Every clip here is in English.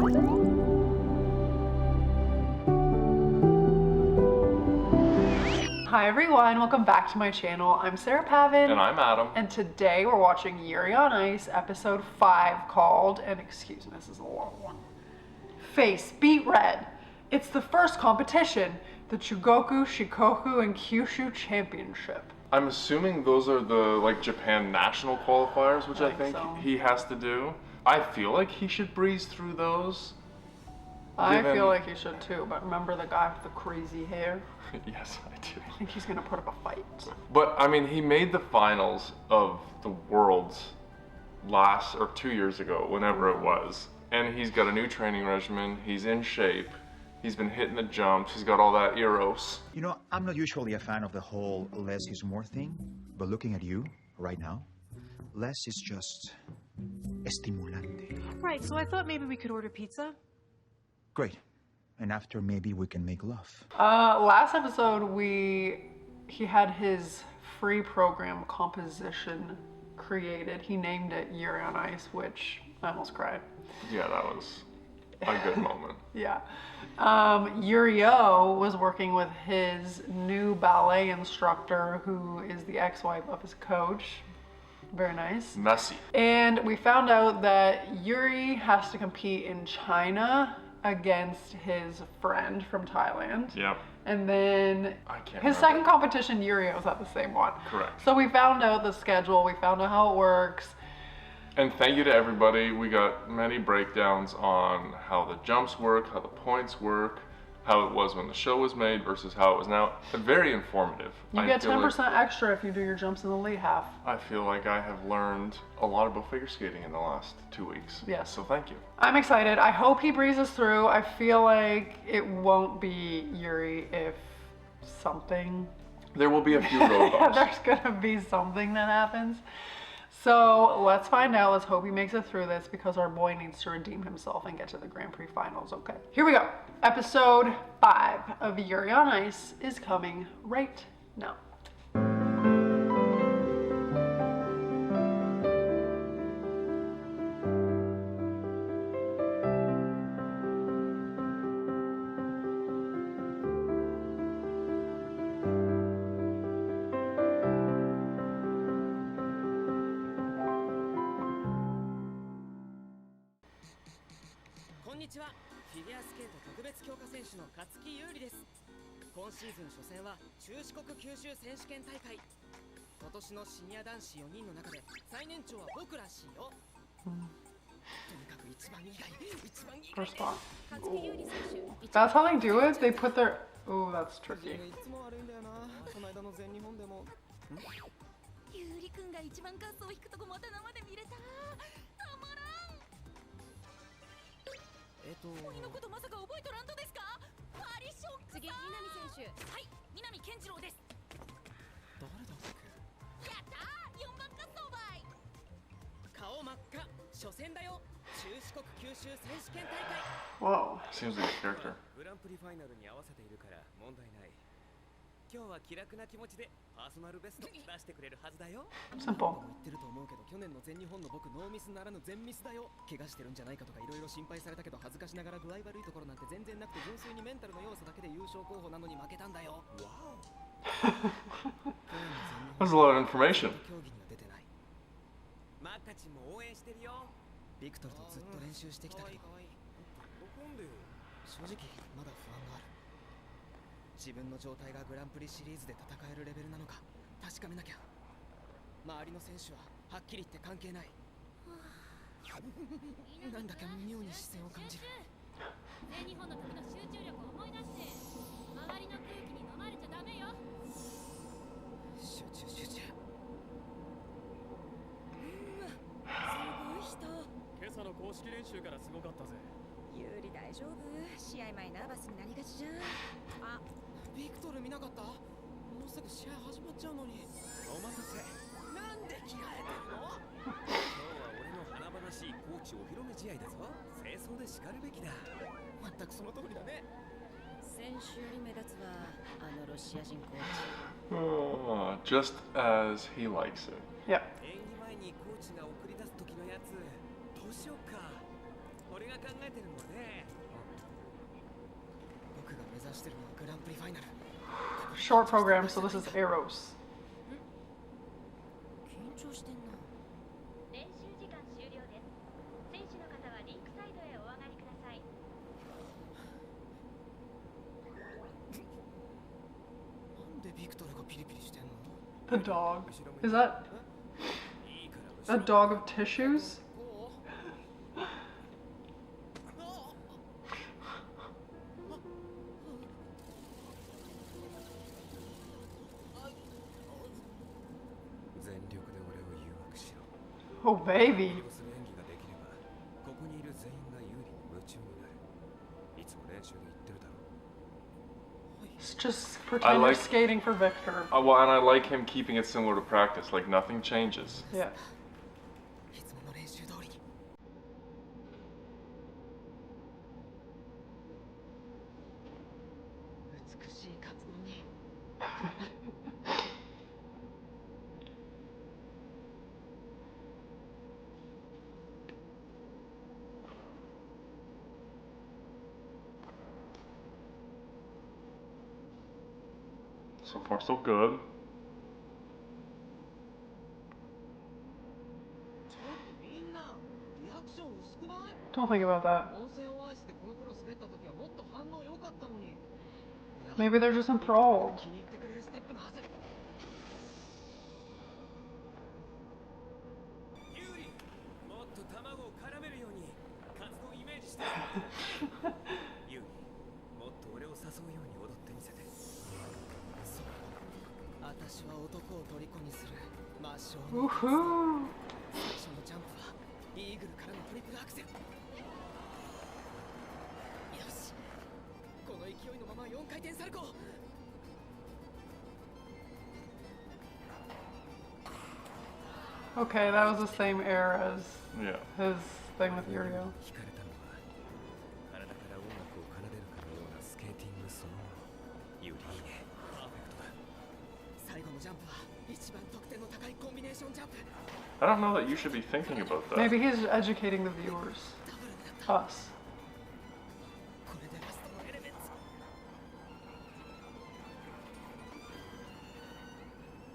Hi everyone, welcome back to my channel. I'm Sarah Pavan. And I'm Adam. And today we're watching Yuri on Ice episode 5 called, and excuse me, this is a long one, Face Beet-Red. It's the first competition, the Chugoku, Shikoku, and Kyushu Championship. I'm assuming those are the Japan national qualifiers, which I think so. He has to do. I feel like he should breeze through those. I feel like he should too, but remember the guy with the crazy hair? Yes, I do. I think he's gonna put up a fight. But I mean, he made the finals of the Worlds 2 years ago, whenever it was. And he's got a new training regimen, he's in shape, he's been hitting the jumps, he's got all that eros. You know, I'm not usually a fan of the whole less is more thing, but looking at you right now, less is just estimulante. Right, so I thought maybe we could order pizza. Great. And after, maybe we can make love. Last episode, he had his free program composition created. He named it Yuri on Ice, which I almost cried. Yeah, that was a good moment. Yeah. Yurio was working with his new ballet instructor, who is the ex-wife of his coach. Very nice. Messy. And we found out that Yuri has to compete in China against his friend from Thailand. Yep. And then his second competition, Yuri was at the same one. Correct. So we found out the schedule, we found out how it works. And thank you to everybody. We got many breakdowns on how the jumps work, how the points work, how it was when the show was made versus how it was now. Very informative. You get 10% extra if you do your jumps in the lead half. I feel like I have learned a lot about figure skating in the last 2 weeks. Yes. So thank you. I'm excited. I hope he breezes through. I feel like it won't be Yuri if something. There will be a few road bumps. There's gonna be something that happens. So let's find out. Let's hope he makes it through this because our boy needs to redeem himself and get to the Grand Prix finals. Okay, here we go. Episode 5 of Yuri on Ice is coming right now. こんにちは。フィギュアスケート特別強化選手の勝木優里です。今シーズン初戦は中四国九州選手権大会。今年のシニア男子4人の中で最年長は僕らしいよ。とにかく一番以外、一番以外。 First off, that's how they do it. They put their. Oh, that's tricky. いつも悪いんだよな。この間の全日本でも。優里くんが一番滑走を引くとこまた生で見れた。たまらん。鬼のことまさか覚えとらんとですか？パリショック。次、南選手。はい、南健次郎です。誰だっけ？やったー、4番滑走ばい。顔真っ赤、初戦だよ。中四国九州選手権大会。 Whoa. Seems like a character. グランプリファイナルに合わせているから問題ない。今日は気楽な気持ちでパーソナルベスト出してくれるはずだよ。 Simple. 言ってると思うけど去年の全日本の僕ノーミスならぬ全ミスだよ。怪我してるんじゃないかとかいろいろ心配されたけど恥ずかしながら具合悪いところなんて全然なくて純粋にメンタルの要素だけで優勝候補なのに負けたんだよ。わお。There's a lot of information. 競技には出てない。マッカチンも応援してるよ。ビクトルとずっと練習してきたけど。正直まだ不安がある。自分の状態がグランプリシリーズで戦えるレベルなのか確かめなきゃ。周りの選手ははっきり言って関係ない。なんだか妙に視線を感じる。全日本の時の集中力を思い出して、周りの空気に飲まれちゃダメよ。集中。すごい人。今朝の公式練習からすごかったぜ。優里大丈夫？試合前ナーバスになりがちじゃん。あ、ビクトル見なかった？もうすぐ試合始まっちゃうのに。お待たせ。なんで着替えてるの？今日は俺の華々しいコーチお披露目試合だぞ。清掃で叱るべきだ。全くその通りだね。選手より目立つわ、あのロシア人コーチ。Just as he likes it. Yep. 演技前にコーチが送り出す時のやつどうしよっか。俺が考えてるのはね、指してるのはグランプリファイナル。 Short program, so this is Eros. 緊張してんな。練習時間終了です。選手の方はリンクサイドへお上がりください。なんでビクトルがピリピリしてんの？ The dog. Is that a dog of tissues? 全力で俺を誘惑しろ。 Oh, baby. する演技ができれば、ここにいる全員が有利に夢中になる。いつも練習で言ってるだろう。 It's just pretend you're like- skating for Victor. Well, and I like him keeping it similar to practice, like nothing changes. Yeah. いつもの練習通りに。美しいカツ丼に。 So far, so good. みんなリアクション薄くない？ Don't think about that. 温泉オアシスでこの頃滑った時はもっと反応良かったのに。 Maybe they're just enthralled. 気に入ってくれるステップのはず。ユーリ、もっと卵を絡めるようにカツ丼イメージして。ユーリ、もっと俺を誘うように踊ってみせて。そう。私は男を虜にする魔性の。 Woohoo! 最初のジャンプはイーグルからのトリプルアクセル。よし。この勢いのまま4回転サルコー。 Okay, that was the same era as Yeah. his thing with Yurio. 惹かれたのは体から音楽を奏でるかのようなスケーティングそのもの。ユーリいいね。パーフェクトだ。最後のジャンプは一番得点の高いコンビネーションジャンプ。 I don't know that you should be thinking about that. Maybe he's educating the viewers. ダブルになった。 Us. これでラストのエレメンツ。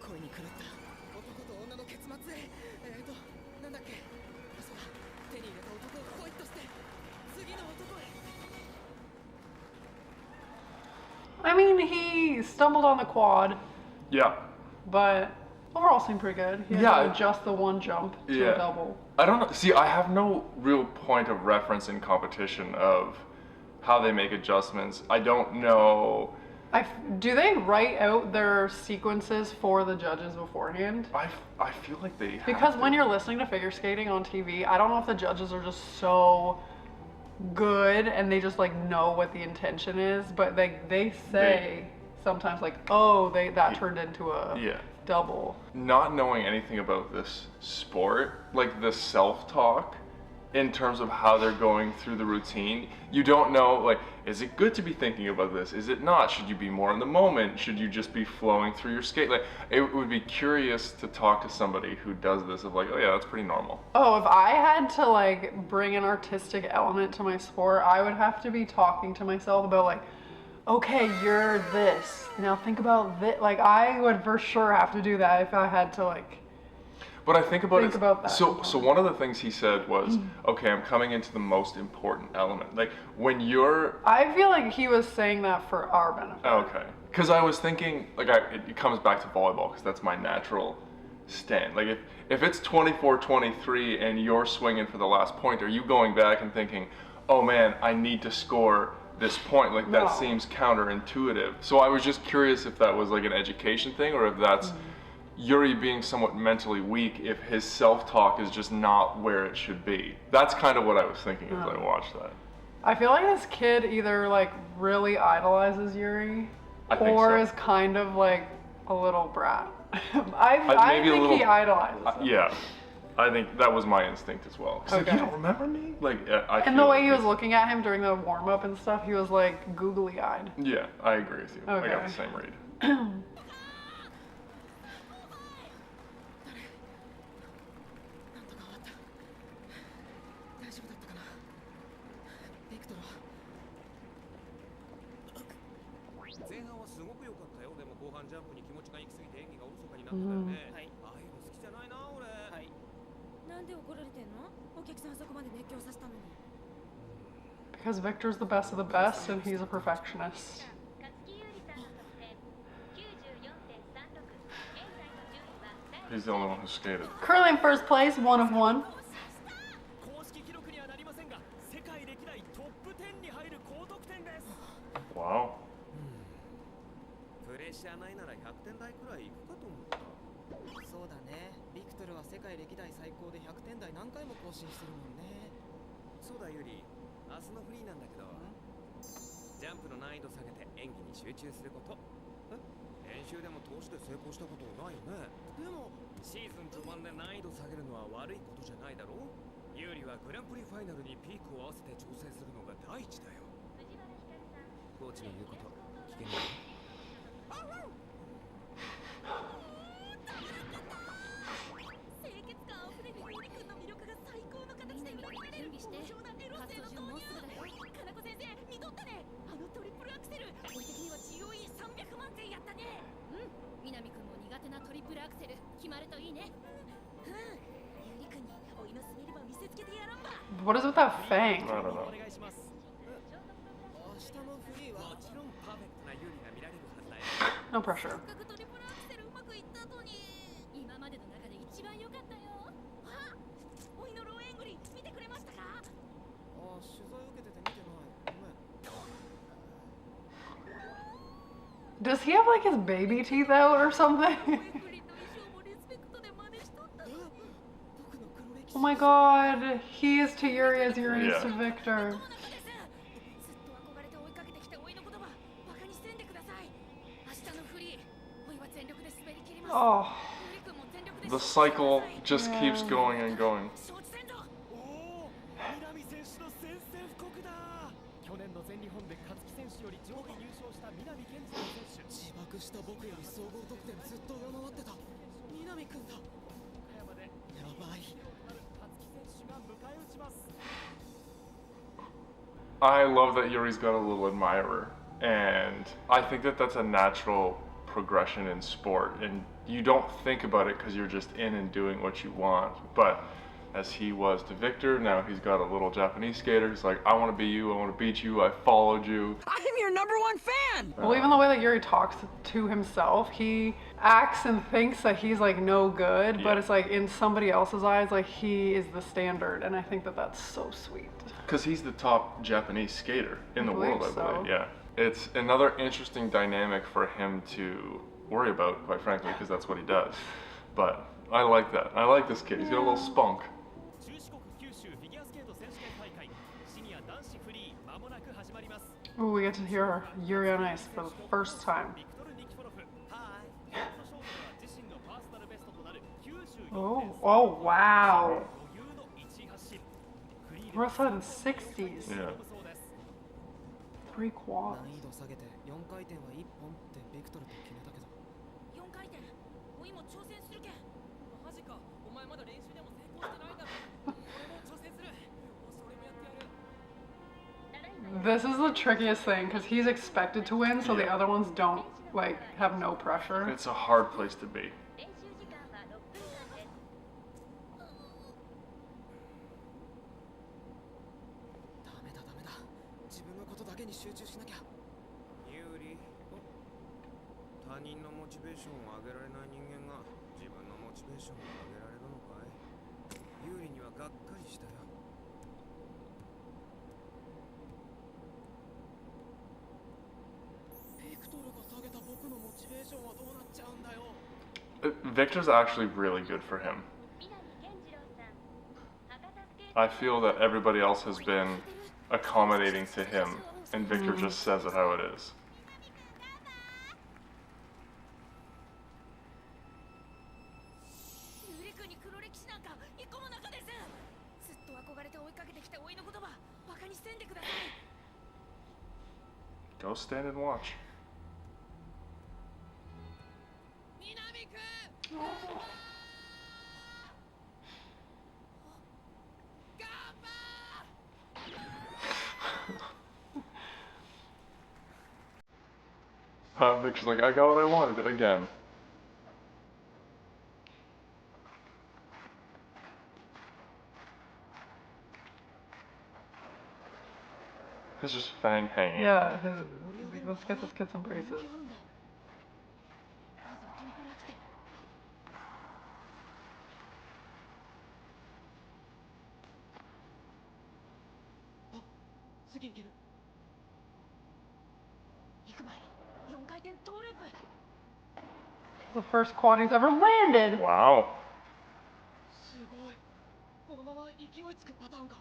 恋に狂った男と女の結末へ。なんだっけ。そうだ。手に入れた男をポイッとして次の男へ。 I mean, he stumbled on the quad, Yeah. but overall seemed pretty good. He had Yeah. to adjust the one jump to Yeah. a double. I don't know. See, I have no real point of reference in competition of how they make adjustments. I don't know. Do they write out their sequences for the judges beforehand? I feel like they have Because when to. you're listening to figure skating on TV, I don't know if the judges are just so good and they just like know what the intention is, but they say sometimes like, oh, that turned into a Yeah. double. Not knowing anything about this sport, like the self-talk in terms of how they're going through the routine, you don't know, like, is it good to be thinking about this? Is it not? Should you be more in the moment? Should you just be flowing through your skate? Like, it would be curious to talk to somebody who does this of like, oh yeah, that's pretty normal. Oh, if I had to like bring an artistic element to my sport, I would have to be talking to myself about like, okay, you're this. Now think about this. Like, I would for sure have to do that if I had to like. But I think about Think it. about that. So one of the things he said was, okay, I'm coming into the most important element. Like when you're I feel like he was saying that for our benefit. okay, because I was thinking like it comes back to volleyball because that's my natural stand. Like if it's 24-23 and you're swinging for the last point, are you going back and thinking, oh man, I need to score this point? Like that No. seems counterintuitive. So I was just curious if that was like an education thing or if that's Yuri being somewhat mentally weak, if his self-talk is just not where it should be. That's kind of what I was thinking as I watched that. I feel like this kid either like really idolizes Yuri I think or so. is kind of like a little brat. I maybe a think little- he idolizes him. Yeah, I think that was my instinct as well. 'Cause, like, Okay. you don't remember me? Like, I And feel the way like he was it's- looking at him during the warm up and stuff, he was like googly eyed. Yeah, I agree with you. I got Okay. the same read. なんとか終わった。大丈夫だったかな。ビクトルは。前半はすごく良かったよ。でも後半ジャンプに気持ちが行き過ぎて演技がおろそかになってたよね。はい。ああいうの好きじゃないな俺。はい。なんで怒られてんの？お客さんあそこまで熱狂させたのに。Because Victor's the best of the best and he's a perfectionist. 勝木優里さんの得点 94.36。現在の順位は第 He's the only one who skated. Currently in first place, 1 of 1. 公式記録にはなりませんが、世界歴代トップ10に入る高得点です。 Wow. プレッシャーないなら100点台くらいいくかと思った。そうだね。ビクトルは世界歴代最高で100点台何回も更新してるもんね。そうだユリ、明日のフリーなんだけど、ジャンプの難易度下げて演技に集中すること。練習でも投資で成功したことないよね。でもシーズン序盤で難易度下げるのは悪いことじゃないだろう。ユーリはグランプリファイナルにピークを合わせて調整するのが第一だよ。藤原光さんコーチの言うこと聞けない？清潔感あふれるユリ君の魅力が最高の形で見られる高尚なエロ性の導入。かなこ先生見とったね。あのトリプルアクセル俺的には GOE300 万点やったね。南君も苦手なトリプルアクセル決まるといいね。ユリ君においの滑り場見せつけてやらんば。 What is with that fang? I don't know. お願いします。明日のフリーはもちろんパーフェクトなユーリが見られるはずだよ。 No pressure. せっかくトリプルアクセルうまくいったのに今までの中で一番良かったよ。あ、おいのローエングリ見てくれましたか？取材受けてて見てない。ごめん。 Does he have like his baby teeth out or something? ローエングリの衣装もリスペクトで真似しとったのに。僕の黒歴史 Oh my god. He is to Yuri as Yuri is Yeah. to Victor. ずっと憧れて追いかけてきたおいの言葉バカにせんでください。明日のフリーおいは全力で滑り切ります。 Oh. ユリ君も全力で The cycle just keeps going and going. 承知せんぞ。おお、南選手の宣戦布告だ。去年の全日本で勝木選手より上位入賞した南健次郎選手。自爆した僕より総合得点ずっと上回ってた。南君だ。岡山でやばい。勝木選手が迎え撃ちます。 I love that Yuri's got a little admirer, and I think that that's a natural progression in sport, and you don't think about it because you're just in and doing what you want. But as he was to Victor, now he's got a little Japanese skater who's like, I want to be you, I want to beat you, I followed you. I'm your number one fan! Well, even the way that Yuri talks to himself, he acts and thinks that he's like no good, but Yeah. it's like in somebody else's eyes, like he is the standard, and I think that that's so sweet. Because he's the top Japanese skater in the I world, I believe so. believe. Yeah. It's another interesting dynamic for him to worry about, quite frankly, because that's what he does. But I like that. I like this kid. He's got a little spunk. 中四国九州フィギュアスケート選手権大会シニア男子フリーまもなく始まります。 Ooh, we get to hear Yuri on ice for the first time. ビクトル・ニキフォロフ。はい。ショートは自身のパーソナルベストとなる Oh, oh wow. 余裕の1位発進。フリー We're in the 60s. Yeah. そうです。 Three quads. 難易度下げて4回転は1本ってビクトルと決めたけど。4回転おいも挑戦するけん。マジか。お前まだ練習でも成功してないだろ。俺も挑戦する。よし俺もやってやる。 This is the trickiest thing because he's expected to win, so the Yeah. other ones don't like have no pressure. It's a hard place to be. 練習時間は6分間です。ダメだダメだ。自分のことだけに集中しなきゃ。ユーリ、他人のモチベーションを上げられない人間が自分のモチベーションを上げられるのかい？ユーリにはがっかりしたよ。ビクトルが下げた僕のモチベーションはどうなっちゃうんだよ。Victor's actually really good for him. 南健次郎さん博多スケート I feel that everybody else has been accommodating to him, and Victor just says it how it is. ユリ君に黒歴史なんか一個もなかです。ずっと憧れて追いかけてきたおいの言葉バカにせんでください。 Go stand and watch. 南君 Victor's like, I got what I wanted again. It's just Fang hanging. Yeah, let's get this kid some braces. まずはトリプルアクセル。あ、次いける。行く前に4回転トーループ。 The first quad he's ever landed. Wow. すごい。このまま勢いつくパターンか。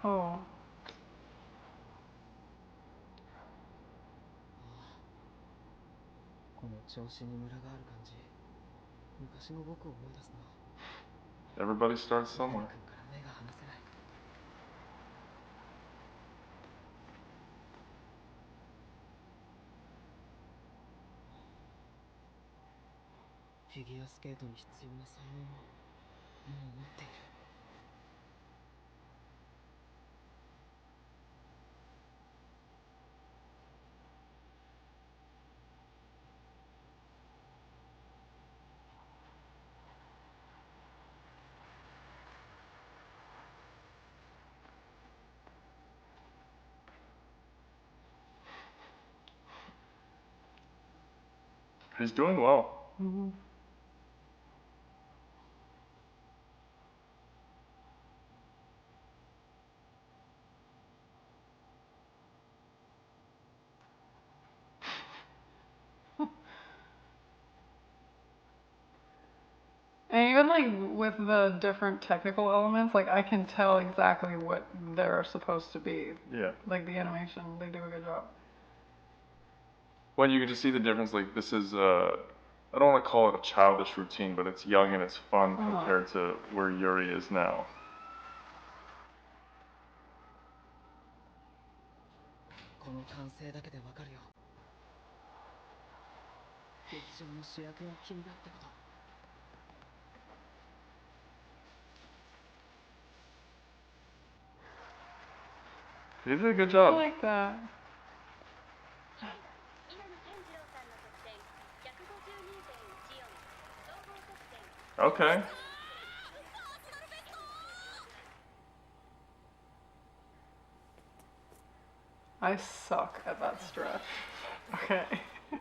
Oh. この調子にムラがある感じ。昔の僕を思い出すな。 Everybody starts somewhere. 君から目が離せない。フィギュアスケートに必要な才能をもう持っている。 He's doing well. Mm-hmm. And even like with the different technical elements, like I can tell exactly what they're supposed to be. Yeah. Like the animation, they do a good job. Well, you can just see the difference. Like this is, I don't want to call it a childish routine, but it's young and it's fun compared to where Yuri is now. この完成だけでわかるよ。劇場の主役が君だってこと。 He did a good I job. like that. 稲見健次郎さんの得点152.14総合得点 Okay. I suck at that stretch. Okay. 3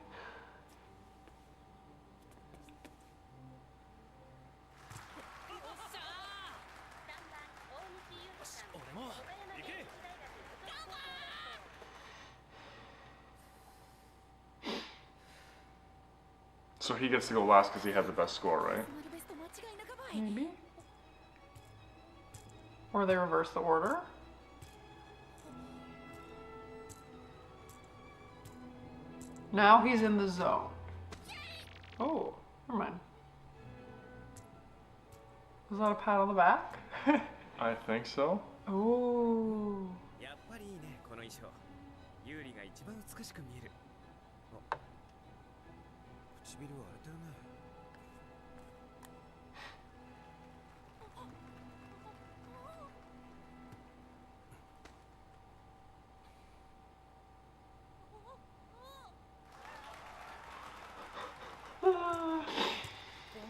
番大西優子さん岡山県立大学附属高校 So he gets to go last because he had the best score, right? マルベスト間違いなかばい。 Maybe. Or they reverse the order. Now he's in the zone. Oh, never mind. Was that a pat on the back? I think so. Oh. やっぱりいいねこの衣装。ユーリが一番美しく見える。あ、唇は荒れてるね。今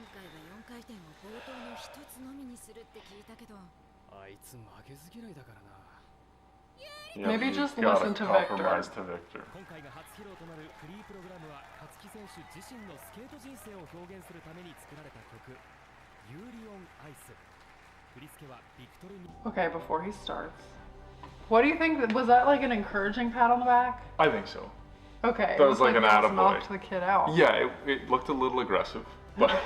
回は4回転を冒頭の一つのみにするって聞いたけど、あいつ負けず嫌いだからな。 Yeah, Maybe you just gotta listen to compromise Victor. to Victor. 今回が初披露となるフリープログラムは勝木選手自身のスケート人生を表現するために作られた曲「ユーリオンアイス」。振り付けはビクトルに。 Okay, before he starts. What do you think? Was that like an encouraging pat on the back? I think so. Okay. That was like an he just attaboy. knocked the kid out. Yeah, it looked a little aggressive, but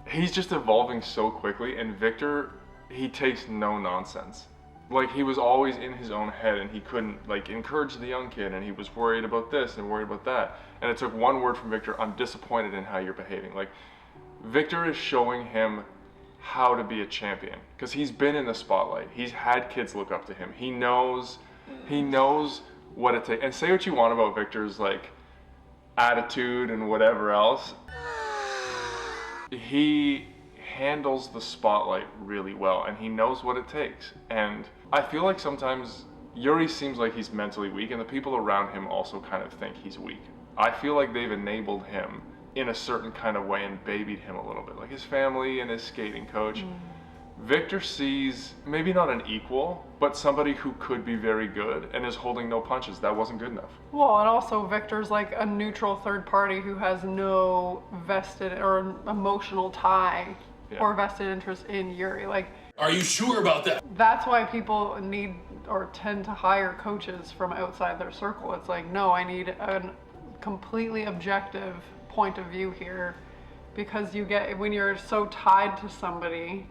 he's just evolving so quickly, and Victor, he takes no nonsense. Like, he was always in his own head, and he couldn't, like, encourage the young kid, and he was worried about this and worried about that. And it took one word from Victor, I'm disappointed in how you're behaving. Like, Victor is showing him how to be a champion, because he's been in the spotlight. He's had kids look up to him. He knows what it takes. And say what you want about Victor's, like, attitude and whatever else. He handles the spotlight really well, and he knows what it takes. And I feel like sometimes Yuri seems like he's mentally weak, and the people around him also kind of think he's weak. I feel like they've enabled him in a certain kind of way and babied him a little bit, like his family and his skating coach. Victor sees maybe not an equal, but somebody who could be very good and is holding no punches. That wasn't good enough. Well, and also Victor's like a neutral third party who has no vested or emotional tie or vested interest in Yuri. Like, are you sure about that? That's why people need or tend to hire coaches from outside their circle. It's like, no, I need a completely objective point of view here, because you get, when you're so tied to somebody,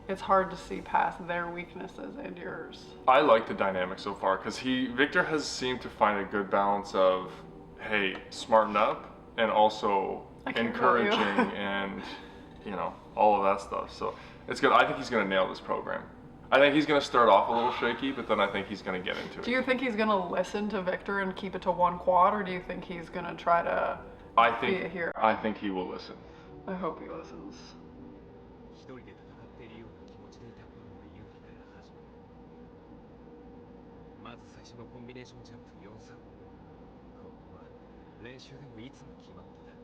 it's hard to see past their weaknesses and yours. I like the dynamic so far because Victor has seemed to find a good balance of, hey, smarten up, and also encouraging and, you know, all of that stuff. So it's good. I think he's going to nail this program. I think he's going to start off a little shaky, but then I think he's going to get into it. Do you think he's going to listen to Victor and keep it to one quad, or do you think he's going to try to be a hero? I think he will listen. I hope he listens. 一人で戦っているような気持ちでいた頃の勇気から始まる。まず最初のコンビネーションジャンプ4-3。ここは練習でもいつも決まってた。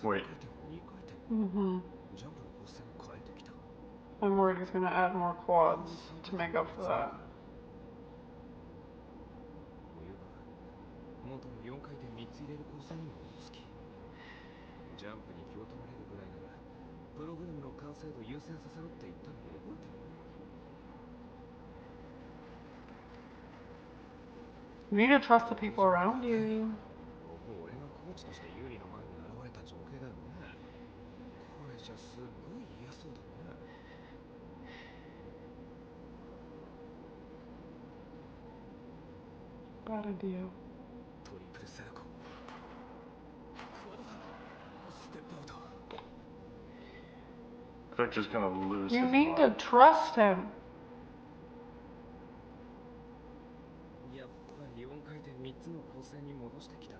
Wait. I'm worried he's going to add more quads to make up for that. 元の4回転3つ入れる構成にも好き。ジャンプに気を取られるぐらいならプログラムの完成度優先させろって言ったの覚えてる？ You need to trust the people around you. 俺がコーチとして有利の前に現れた情景だよね。これじゃすっごい嫌そうだね。Bad idea. トリプルセルコ。ステップアウト。 Victor's gonna lose. You his need to mind. trust him. やっぱり4回転3つの構成に戻してきた。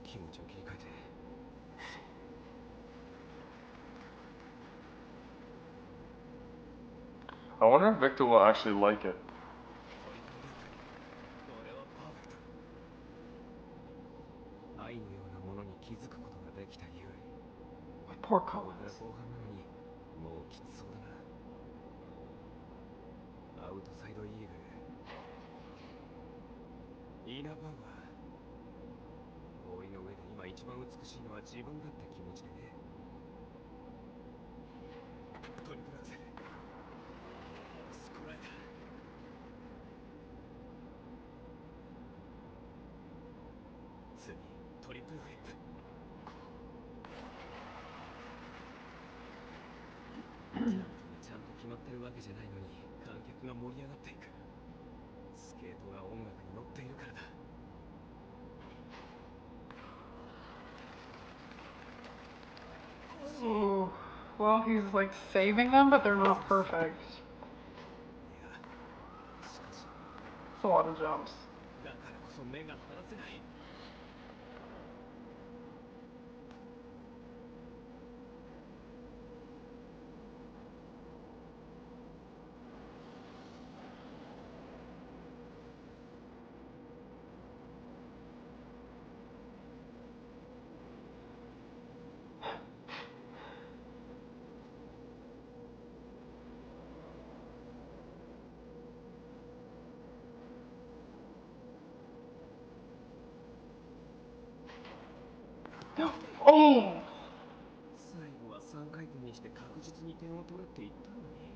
気持ちを切り替えて。 I wonder if Victor will actually like it. Poor Collins. もうきつそうだな。アウトサイドイーグル。イーナーバーは氷の上で今一番美しいのは自分だって気持ちでね。トリプルアクセル。スクライダー。次、トリプルフリップ。 ちゃんと決まってるわけじゃないのに観客が盛り上がっていく。スケートが音楽に乗っているからだ。 Ooh. Well, he's like saving them, but they're not perfect. It's a lot of jumps. だからこそ目が離せない。 Oh! 最後は3回転にして確実に点を取れって言ったのに。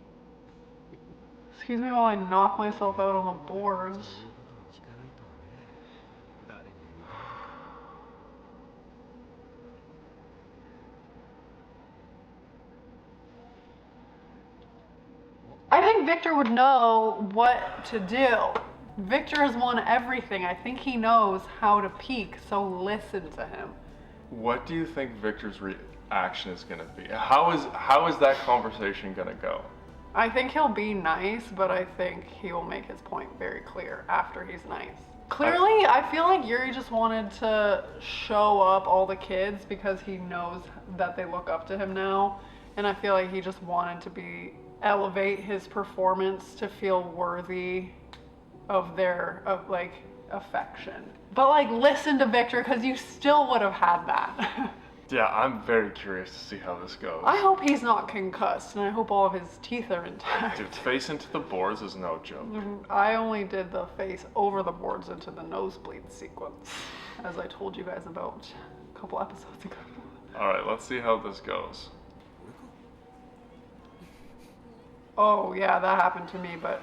Excuse me while I knock myself out on the boards. そういうことを聞かないとね。誰にも。 I think Victor would know what to do. Victor has won everything. I think he knows how to peak, so listen to him. What do you think Victor's reaction is going to be? How is that conversation going to go? I think he'll be nice, but I think he will make his point very clear after he's nice. Clearly, I feel like Yuri just wanted to show up all the kids because he knows that they look up to him now. And I feel like he just wanted to elevate his performance to feel worthy of their, affection. But, like, listen to Victor, because you still would have had that. Yeah, I'm very curious to see how this goes. I hope he's not concussed, and I hope all of his teeth are intact. Dude, face into the boards is no joke. I only did the face over the boards into the nosebleed sequence, as I told you guys about a couple episodes ago. Alright, let's see how this goes. Oh, yeah, that happened to me, but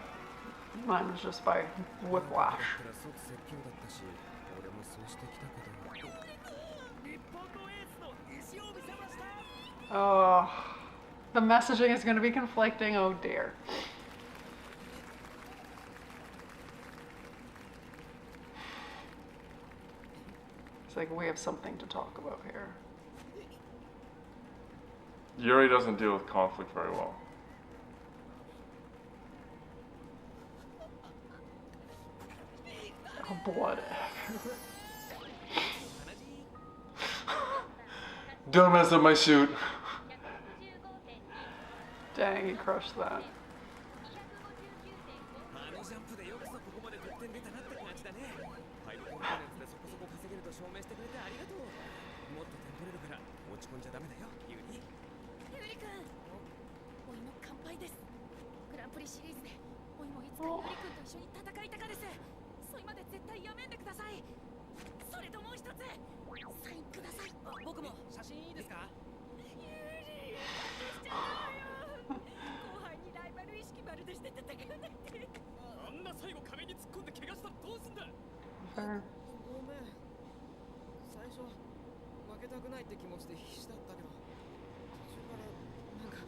mine was just by whiplash. Oh, the messaging is going to be conflicting. Oh, dear. It's like we have something to talk about here. Yuri doesn't deal with conflict very well. Oh, blood. Don't mess up my suit. Dang, he crushed that. あのジャンプでよくぞここまで得点出たなって感じだね。ファイブコンポーネンツでそこそこ稼げると証明してくれてありがとう。もっと点取れるから落ち込んじゃダメだよ、ユリ。ユリ君、おいも乾杯です。グランプリシリーズでおいもいつかユリ君と一緒に戦いたかです。そいまで絶対やめんでください。それともう一つ、サインください。僕も写真いいですか？ユリ、しちゃうよ。後輩にライバル意識まるでして戦うなんて。あんな最後壁に突っ込んで怪我したらどうすんだ？ごめん。最初負けたくないって気持ちで必死だったけど、途中からなんか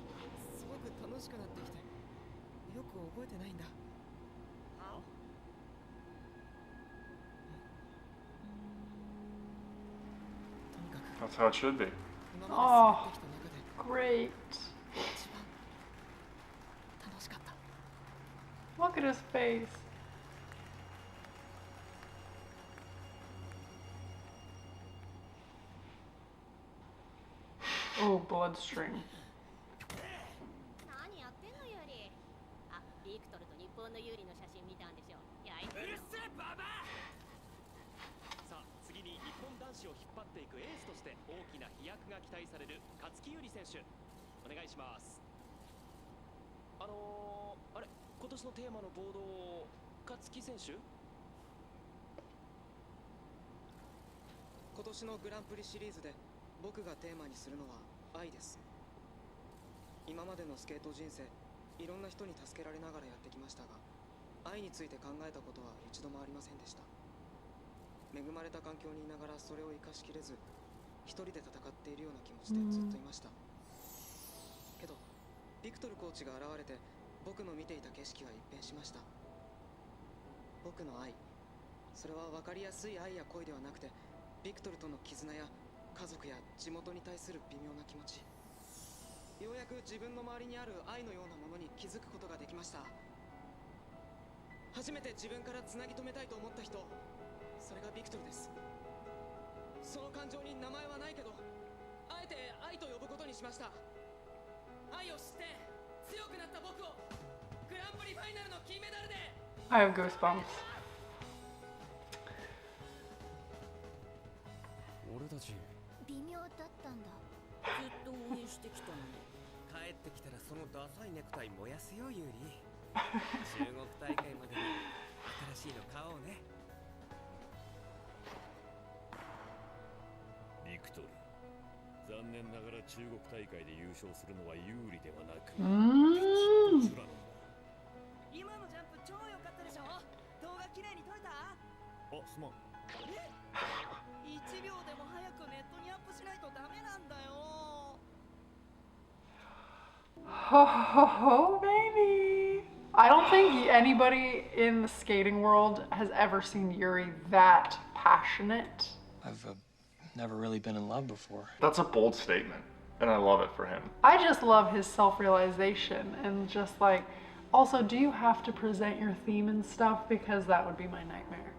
すごく楽しくなってきて、よく覚えてないんだ。は？ That's how it should be. Oh, great. Look at his face. Oh, bloodstream. 何やってんのユーリ。あ、ビクトルと日本のユーリの写真見たんでしょ。いや、うるせえババア。さあ次に日本男子を引っ張っていくエースとして大きな飛躍が期待される勝木優里選手、お願いします。あれ、今年のテーマのボード、勝木選手？今年のグランプリシリーズで僕がテーマにするのは愛です。今までのスケート人生、いろんな人に助けられながらやってきましたが、愛について考えたことは一度もありませんでした。恵まれた環境にいながらそれを生かしきれず、一人で戦っているような気持ちでずっといました。けどビクトルコーチが現れて、僕の見ていた景色は一変しました。僕の愛、それは分かりやすい愛や恋ではなくて、ビクトルとの絆や家族や地元に対する微妙な気持ち。ようやく自分の周りにある愛のようなものに気づくことができました。初めて自分からつなぎ止めたいと思った人、それがビクトルです。その感情に名前はないけど、あえて愛と呼ぶことにしました。愛を知って強くなった僕をグランプリファイナルの金メダルで。 I have goosebumps. 俺たち微妙だったんだ。ずっと応援してきたのに。帰ってきたらそのダサいネクタイ燃やすよ、ユーリ。中国大会までに新しいの買おうね。ビクトル、残念ながら中国大会で優勝するのは有利ではなく、今のジャンプ超良かったでしょ。動画綺麗に撮れた？あ、すまん。え？1秒でも早くネットにアップしないとダメなんだよ。 Ho ho ho, baby. I don't think anybody in the skating world has ever seen Yuri that passionate. I've never really been in love before. That's a bold statement, and I love it for him. I just love his self-realization and just like, also, do you have to present your theme and stuff? Because that would be my nightmare.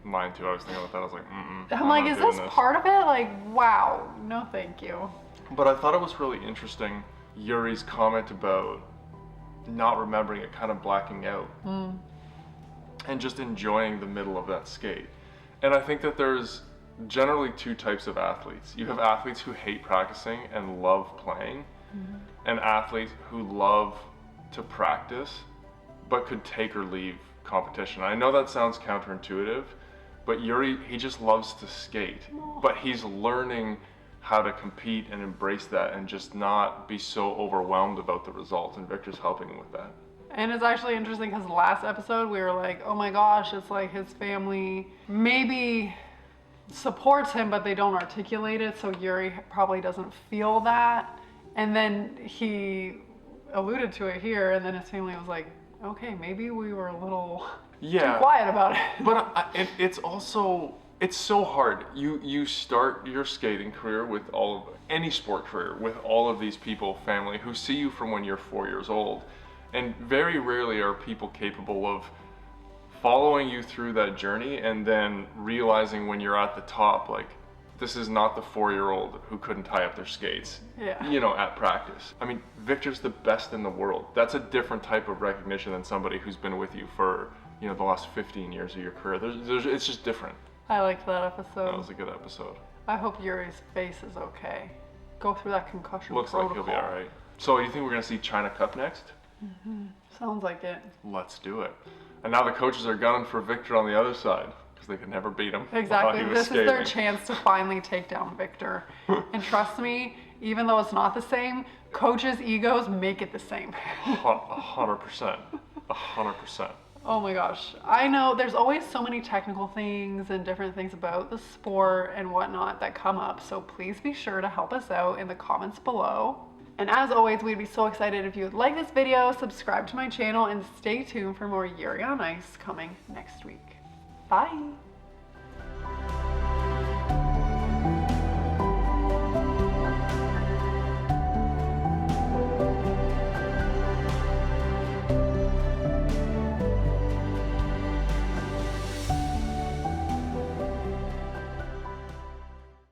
Mine too. I was thinking about that. I was like, I'm like, is this part of it? Like, wow, no thank you. But I thought it was really interesting, Yuri's comment about not remembering it, kind of blacking out. And just enjoying the middle of that skate. And I think that there's generally two types of athletes. You have athletes who hate practicing and love playing, and athletes who love to practice, but could take or leave competition. I know that sounds counterintuitive, but Yuri, he just loves to skate, but he's learning how to compete and embrace that and just not be so overwhelmed about the result, and Victor's helping him with that. And it's actually interesting because last episode we were like, oh my gosh, it's like his family maybe supports him, but they don't articulate it, so Yuri probably doesn't feel that. And then he alluded to it here, and then his family was like, okay, maybe we were a little too quiet about it. But it's also, it's so hard. You start your skating career with any sport career with all of these people, family, who see you from when you're 4 years old. And very rarely are people capable of following you through that journey and then realizing when you're at the top, like, this is not the 4-year-old who couldn't tie up their skates, at practice. I mean, Victor's the best in the world. That's a different type of recognition than somebody who's been with you for, the last 15 years of your career. It's just different. I liked that episode. That was a good episode. I hope Yuri's face is okay. Go through that concussion Looks protocol. like he'll be all right. So you think we're going to see China Cup next? Sounds like it. Let's do it. And now the coaches are gunning for Victor on the other side because they could never beat him. Exactly. This is their chance to finally take down Victor. And trust me, even though it's not the same, coaches' egos make it the same. 100%. 100%. Oh my gosh. I know there's always so many technical things and different things about the sport and whatnot that come up. So please be sure to help us out in the comments below. And as always, we'd be so excited if you would like this video, subscribe to my channel, and stay tuned for more Yuri on Ice coming next week. Bye!